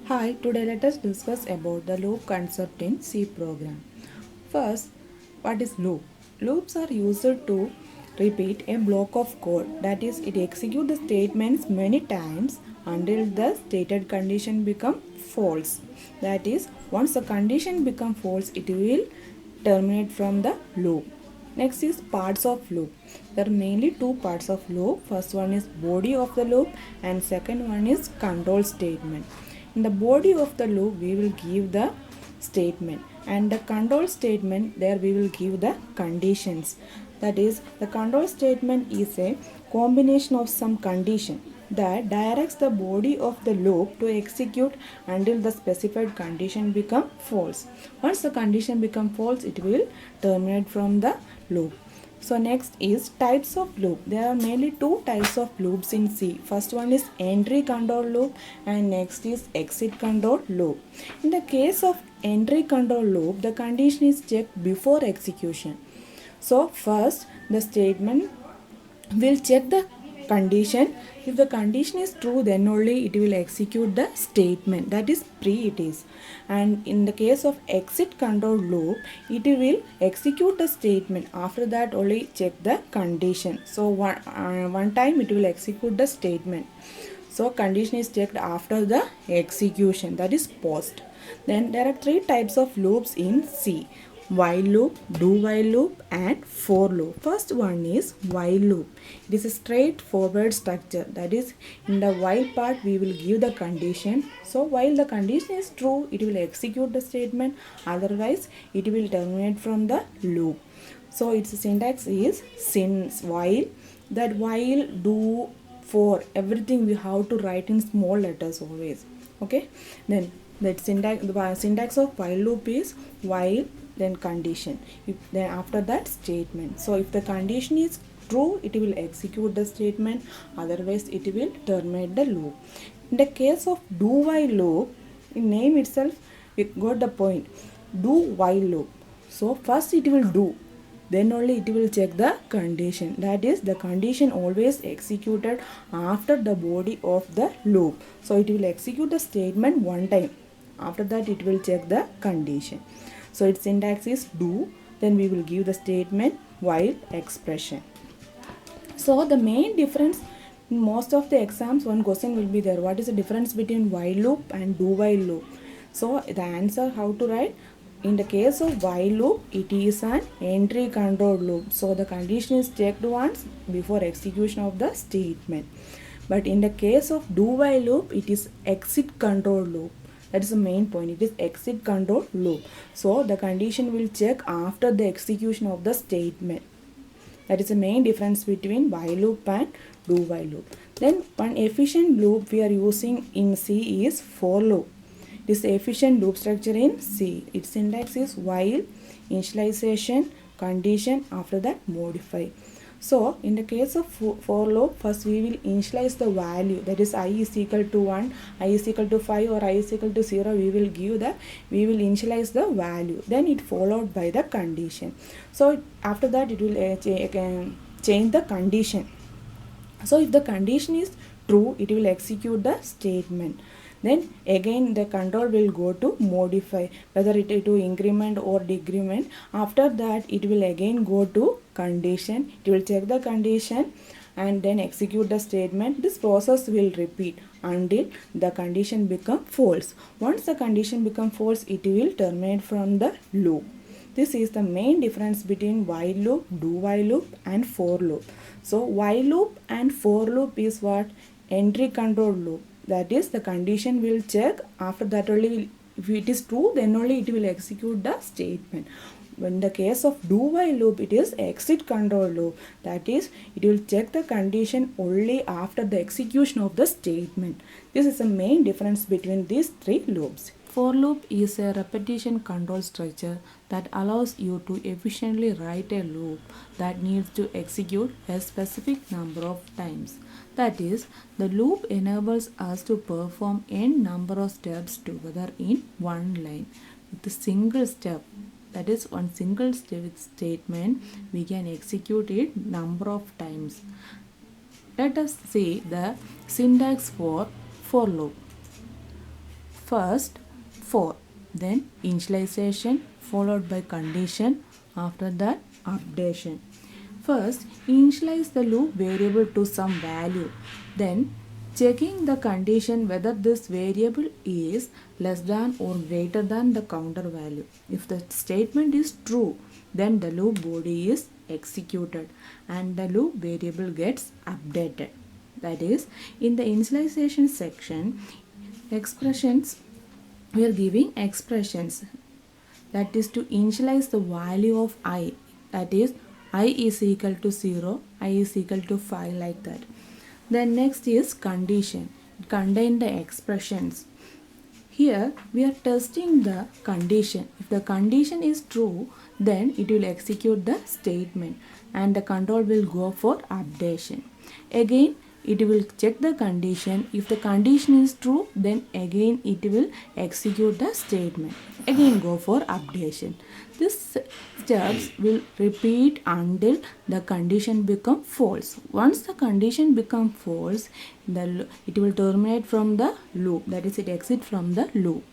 Hi, today let us discuss about the loop concept in C program. First, what is loop? Loops are used to repeat a block of code, that is it executes the statements many times until the stated condition become false. That is once the condition become false it will terminate from the loop. Next is parts of loop. There are mainly two parts of loop. First one is body of the loop and second one is control statement. In the body of the loop we will give the statement and the control statement there we will give the conditions. That is the control statement is a combination of some condition that directs the body of the loop to execute until the specified condition become false. Once the condition become false it will terminate from the loop. So next is types of loop. There are mainly two types of loops in C. First one is entry control loop and next is exit control loop. In the case of entry control loop, the condition is checked before execution. So first the statement will check the condition. If the condition is true then only it will execute the statement, that is pre it is. And in the case of exit control loop it will execute the statement, after that only check the condition. So one time it will execute the statement. So condition is checked after the execution, that is post. Then there are three types of loops in C: while loop, do while loop and for loop. First one is while loop. It is a straightforward structure, that is in the while part we will give the condition. So while the condition is true it will execute the statement, otherwise it will terminate from the loop. So its syntax is since while, that while, do, for, everything we have to write in small letters always. Okay, then that syntax, the syntax of while loop is while then condition, if then after that statement. So if the condition is true it will execute the statement, otherwise it will terminate the loop. In the case of do while loop, in name itself we got the point, do while loop. So first it will do, then only it will check the condition, that is the condition always executed after the body of the loop. So it will execute the statement one time, after that it will check the condition. So its syntax is do, then we will give the statement while expression. So the main difference in most of the exams, one question will be there, what is the difference between while loop and do while loop? So the answer how to write, in the case of while loop it is an entry control loop, so the condition is checked once before execution of the statement. But in the case of do while loop it is exit control loop, that is the main point, it is exit control loop. So the condition will check after the execution of the statement. That is the main difference between while loop and do while loop. Then one efficient loop we are using in C is for loop. This efficient loop structure in C. Its syntax is while, initialization, condition, after that modify. So in the case of for loop, first we will initialize the value, that is I is equal to 1, I is equal to 5 or I is equal to 0, we will initialize the value, then it followed by the condition. So after that it will change the condition. So if the condition is true it will execute the statement, then again the control will go to modify, whether it to increment or decrement. After that it will again go to condition, it will check the condition and then execute the statement. This process will repeat until the condition become false. Once the condition become false it will terminate from the loop. This is the main difference between while loop, do while loop and for loop. So while loop and for loop is what? Entry control loop. That is the condition will check, after that only if it is true then only it will execute the statement. In the case of do while loop it is exit control loop, that is it will check the condition only after the execution of the statement. This is the main difference between these three loops. For loop is a repetition control structure that allows you to efficiently write a loop that needs to execute a specific number of times. That is, the loop enables us to perform n number of steps together in one line with a single step. That is, one single statement we can execute it number of times. Let us see the syntax for loop. First for, then initialization followed by condition, after that updation. First initialize the loop variable to some value, then checking the condition whether this variable is less than or greater than the counter value. If the statement is true, then the loop body is executed and the loop variable gets updated. That is, in the initialization section, expressions, we are giving expressions, that is to initialize the value of I, that is I is equal to 0, I is equal to 5, like that. Then next is condition, contain the expressions. Here we are testing the condition. If the condition is true, then it will execute the statement and the control will go for updation. Again it will check the condition. If the condition is true, then again it will execute the statement. Again go for updation. This steps will repeat until the condition become false. Once the condition become false, it will terminate from the loop. That is, it exit from the loop.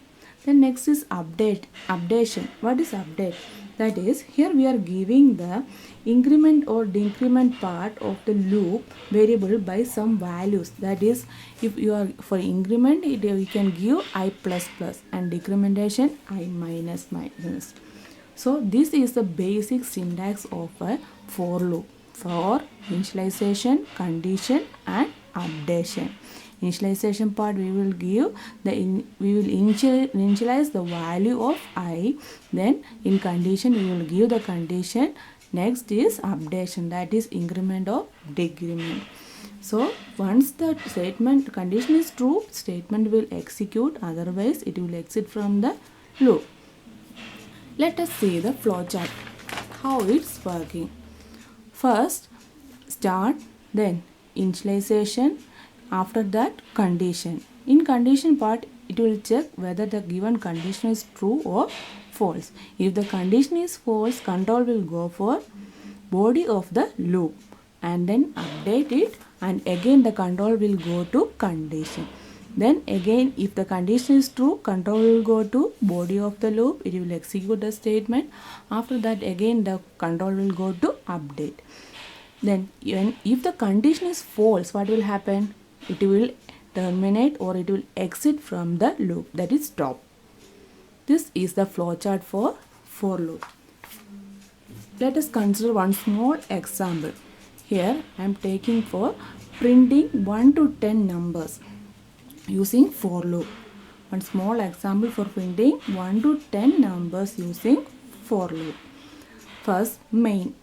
Then next is updation. What is update? That is, here we are giving the increment or decrement part of the loop variable by some values. That is, if you are for increment, you can give I plus plus, and decrementation I minus minus. So this is the basic syntax of a for loop for initialization, condition and updation. Initialization part, we will give we will initialize the value of I, then in condition we will give the condition. Next is updation, that is increment or decrement. So once the statement condition is true, statement will execute, otherwise it will exit from the loop. Let us see the flowchart, how it's working. First start, then initialization, after that condition. In condition part, it will check whether the given condition is true or false. If the condition is false, control will go for body of the loop and then update it, and again the control will go to condition. Then again, if the condition is true, control will go to body of the loop, it will execute the statement. After that again the control will go to update. Then if the condition is false, what will happen? It will terminate or it will exit from the loop, that is stop. This is the flowchart for loop. Let us consider one small example. Here I am taking for printing 1 to 10 numbers using for loop. One small example for printing 1 to 10 numbers using for loop. First main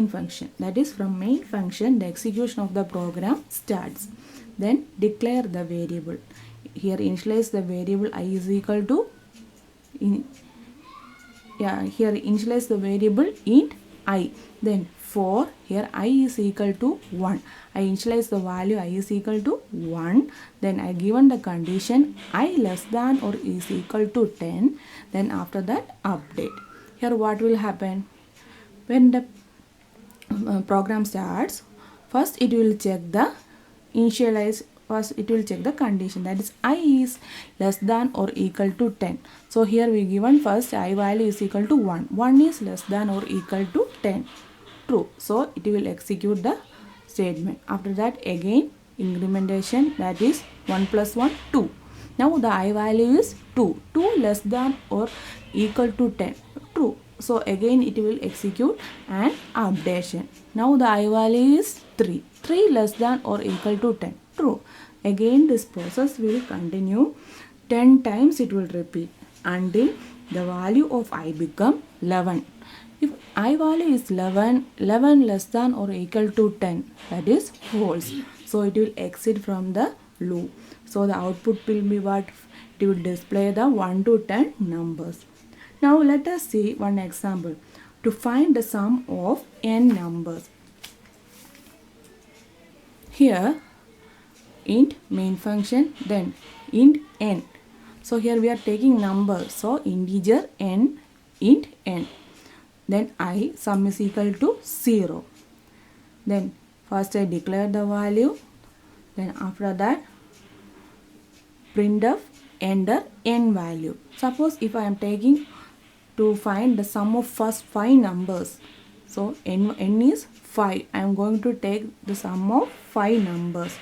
function, that is from main function the execution of the program starts. Then declare the variable. Here initialize the variable I is equal to here initialize the variable int I. Then for here I is equal to 1. I initialize the value I is equal to 1. Then I given the condition I less than or is equal to 10. Then after that update. Here what will happen? When the program starts, first it will check the first it will check the condition, that is I is less than or equal to 10. So here we given first I value is equal to 1. 1 is less than or equal to 10. True. So it will execute the statement. After that again incrementation, that is 1 plus 1 2. Now the I value is 2. 2 less than or equal to 10. True. So again it will execute an updation. Now the I value is 3. 3 less than or equal to 10. True. Again this process will continue 10 times, it will repeat until the value of I become 11. If I value is 11, 11 less than or equal to 10, that is false. So it will exit from the loop. So the output will be what? It will display the 1 to 10 numbers. Now let us see one example to find the sum of n numbers. Here int main function, then int n. So here we are taking numbers, so integer n, int n. Then I sum is equal to 0. Then first I declare the value, then after that printf enter n value. Suppose if I am taking to find the sum of first 5 numbers. So n is 5. I am going to take the sum of 5 numbers.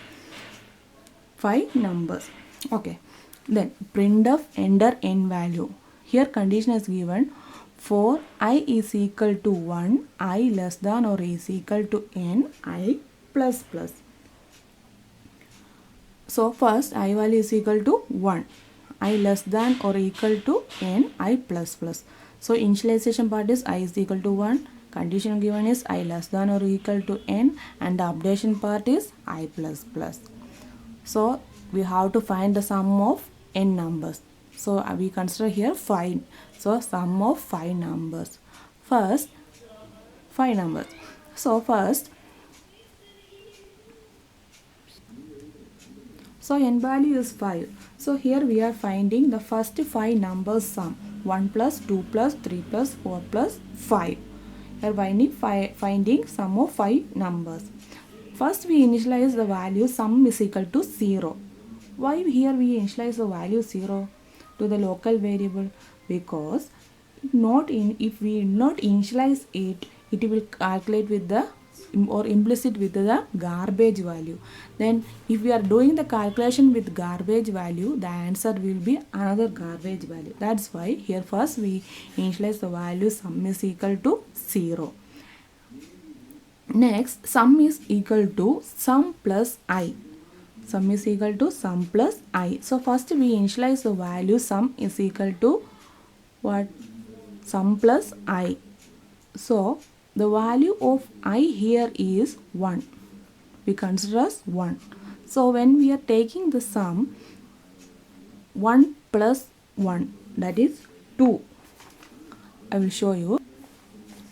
5 numbers. Okay. Then printf enter n value. Here condition is given for I is equal to 1, I less than or is equal to n, I plus plus. So first I value is equal to 1, I less than or equal to n, I plus plus. So initialization part is I is equal to 1, condition given is I less than or equal to n, and the updation part is I plus plus. So we have to find the sum of n numbers. So we consider here 5. So sum of 5 numbers. First 5 numbers. So first, so n value is 5. So here we are finding the first 5 numbers sum. 1 plus 2 plus 3 plus 4 plus 5. We are finding sum of 5 numbers. First we initialize the value sum is equal to 0. Why here we initialize the value 0 to the local variable? Because if we not initialize it, it will calculate with the or implicit with the garbage value. Then if we are doing the calculation with garbage value, the answer will be another garbage value. That's why here first we initialize the value sum is equal to 0. Next, sum is equal to sum plus I. Sum is equal to sum plus I. So first we initialize the value sum is equal to what? Sum plus I. So the value of I here is 1. We consider as 1. So when we are taking the sum, 1 plus 1, that is 2. I will show you.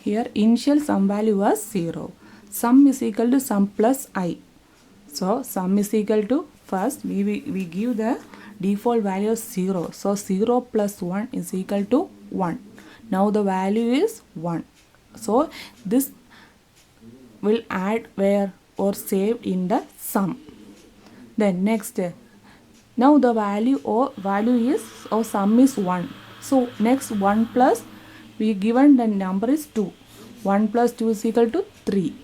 Here initial sum value was 0. Sum is equal to sum plus I. So sum is equal to, first we give the default value of 0. So 0 plus 1 is equal to 1. Now the value is 1. So this will add where or saved in the sum. Then next, now the value is or sum is 1. So next 1 plus, we given the number is 2. 1 plus 2 is equal to 3.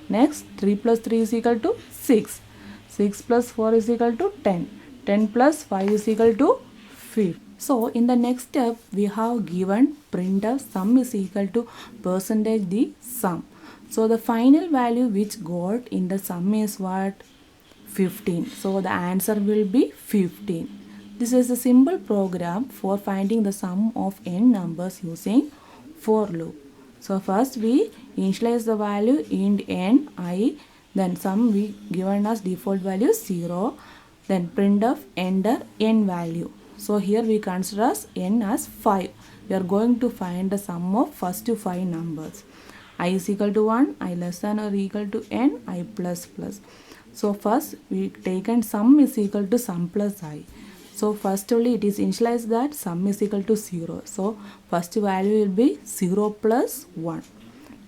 Next 3 plus 3 is equal to 6. 6 plus 4 is equal to 10. 10 plus 5 is equal to 5. So in the next step we have given printf sum is equal to percentage the sum. So the final value which got in the sum is what? 15. So the answer will be 15. This is a simple program for finding the sum of n numbers using for loop. So first we initialize the value int n, I, then sum we given as default value 0, then printf enter n value. So here we consider as n as 5. We are going to find the sum of first 5 numbers. I is equal to 1, I less than or equal to n, I plus plus. So first we taken sum is equal to sum plus I. So first only it is initialized that sum is equal to 0. So first value will be 0 plus 1.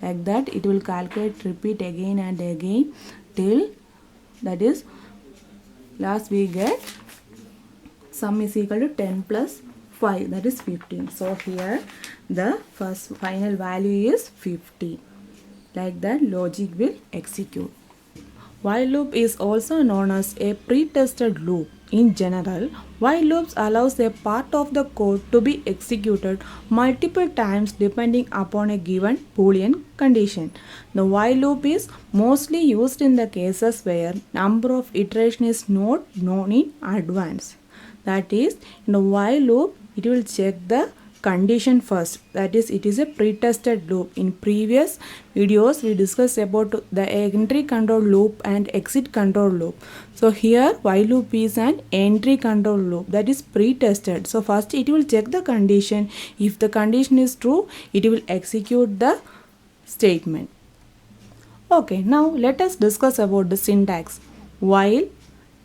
Like that it will calculate, repeat again and again till, that is, last we get sum is equal to 10 plus 5, that is 15. So here the first final value is 15. Like that logic will execute. While loop is also known as a pre-tested loop. In general, while loops allows a part of the code to be executed multiple times depending upon a given Boolean condition. The while loop is mostly used in the cases where number of iteration is not known in advance. That is, in the while loop, it will check the condition first. That is, it is a pre-tested loop. In previous videos we discussed about the entry control loop and exit control loop. So here while loop is an entry control loop, that is pre-tested. So first it will check the condition. If the condition is true, it will execute the statement. Okay, now let us discuss about the syntax. While,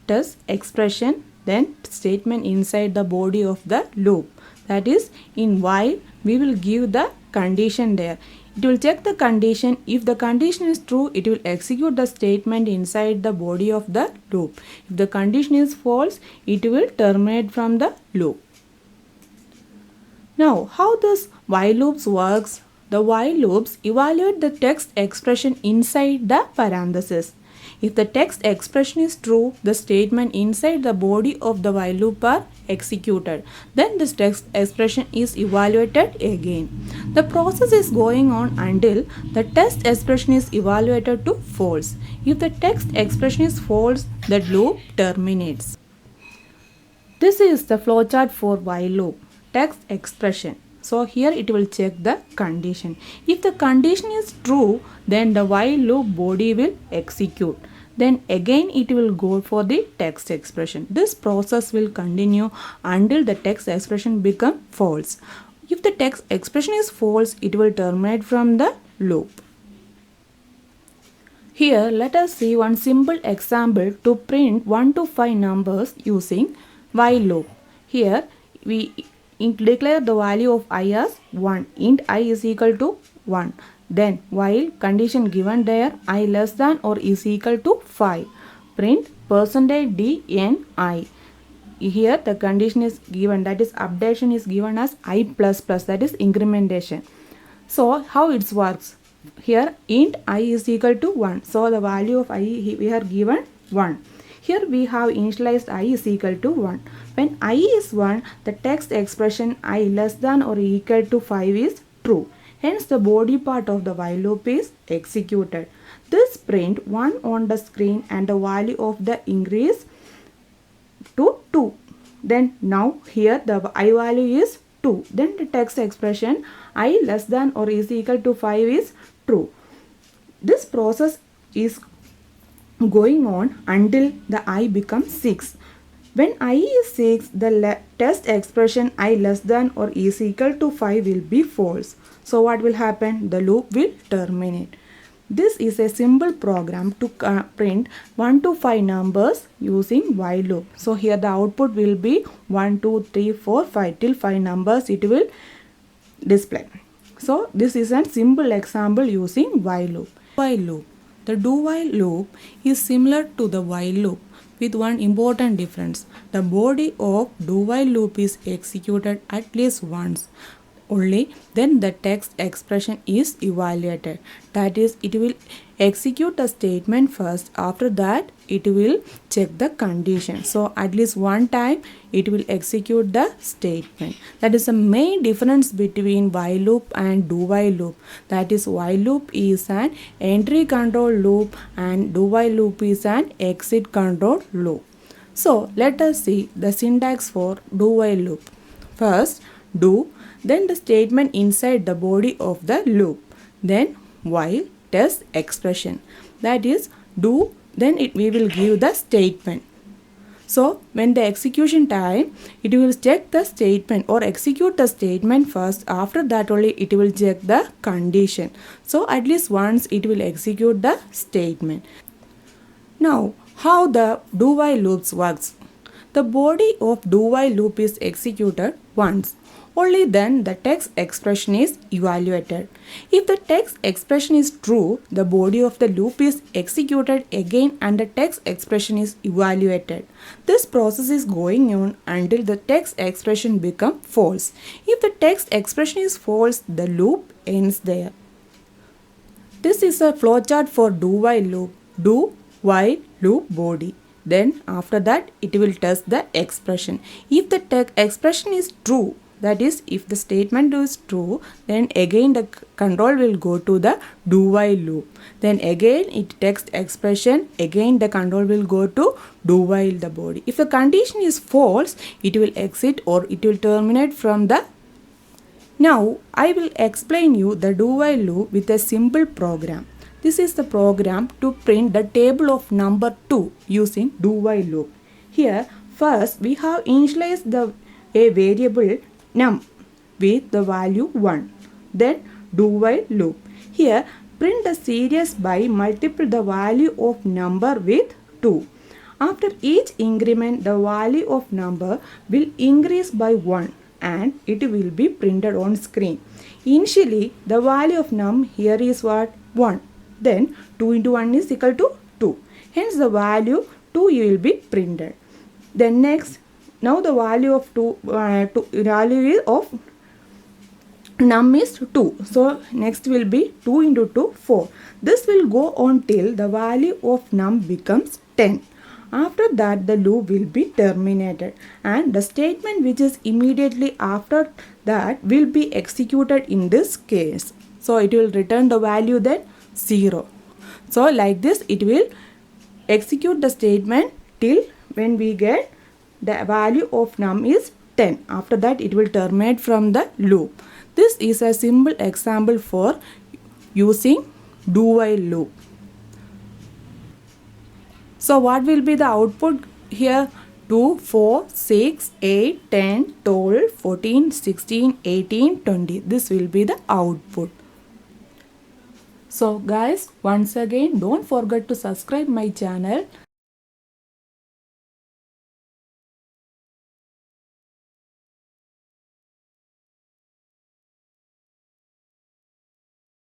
test, expression, then statement inside the body of the loop. That is, in while we will give the condition there. it will check the condition. If the condition is true, it will execute the statement inside the body of the loop. If the condition is false, it will terminate from the loop. Now, how this while loops works? The while loops evaluate the text expression inside the parenthesis. If the text expression is true, the statement inside the body of the while loop are executed. Then this text expression is evaluated again. The process is going on until the text expression is evaluated to false. If the text expression is false, the loop terminates. This is the flowchart for while loop. Text expression. So here it will check the condition. If the condition is true, then the while loop body will execute. Then again it will go for the text expression. This process will continue until the text expression become false. If the text expression is false, it will terminate from the loop. Here let us see one simple example to print 1 to 5 numbers using while loop. Here we declare the value of I as 1. Int I is equal to 1. Then while condition given there, I less than or is equal to 5. Print %dni. Here the condition is given, that is updation is given as I++, that is incrementation. So how it works? Here int I is equal to 1. So the value of I we are given 1. Here we have initialized I is equal to 1. When I is 1, the text expression I less than or equal to 5 is true. Hence the body part of the while loop is executed. This print 1 on the screen and the value of the increase to 2. Then now here the I value is 2. Then the text expression I less than or is equal to 5 is true. This process is going on until the I becomes 6. When I is 6, the test expression I less than or is equal to 5 will be false. So what will happen? The loop will terminate. This is a simple program to print 1 to 5 numbers using while loop. So here the output will be 1, 2, 3, 4, 5 till 5 numbers it will display. So this is a simple example using while loop. While loop. The do while loop is similar to the while loop with one important difference. The body of do while loop is executed at least once. Only then the text expression is evaluated. That is, it will execute the statement first. After that, it will check the condition. So at least one time it will execute the statement. That is the main difference between while loop and do while loop. That is, while loop is an entry control loop and do while loop is an exit control loop. So let us see the syntax for do while loop. First, do, then the statement inside the body of the loop, then while test expression. That is, do, then we will give the statement. So when the execution time, it will check the statement or execute the statement first. After that only it will check the condition. So at least once it will execute the statement. Now how the do while loops works? The body of do while loop is executed once. Only then the text expression is evaluated. If the text expression is true, the body of the loop is executed again and the text expression is evaluated. This process is going on until the text expression becomes false. If the text expression is false, the loop ends there. This is a flowchart for do while loop. Do while loop body. Then after that it will test the expression. If the text expression is true, that is, if the statement is true, then again the control will go to the do while loop. Then again it text expression, again the control will go to do while the body. If the condition is false, it will exit or it will terminate from the. Now I will explain you the do while loop with a simple program. This is the program to print the table of number 2 using do while loop. Here first we have initialized a variable num with the value 1. Then do while loop. Here print the series by multiply the value of number with 2. After each increment, the value of number will increase by 1 and it will be printed on screen. Initially, the value of num here is what? 1. Then 2 into 1 is equal to 2. Hence the value 2 will be printed. Then next, now the value of value of num is 2. So next will be 2 into 2, 4. This will go on till the value of num becomes 10. After that, the loop will be terminated and the statement which is immediately after that will be executed in this case. So it will return the value then 0. So like this it will execute the statement till when we get the value of num is 10. After that it will terminate from the loop. This is a simple example for using do while loop. So what will be the output here? 2, 4, 6, 8, 10, 12, 14, 16, 18, 20. This will be the output. So guys, once again, don't forget to subscribe my channel.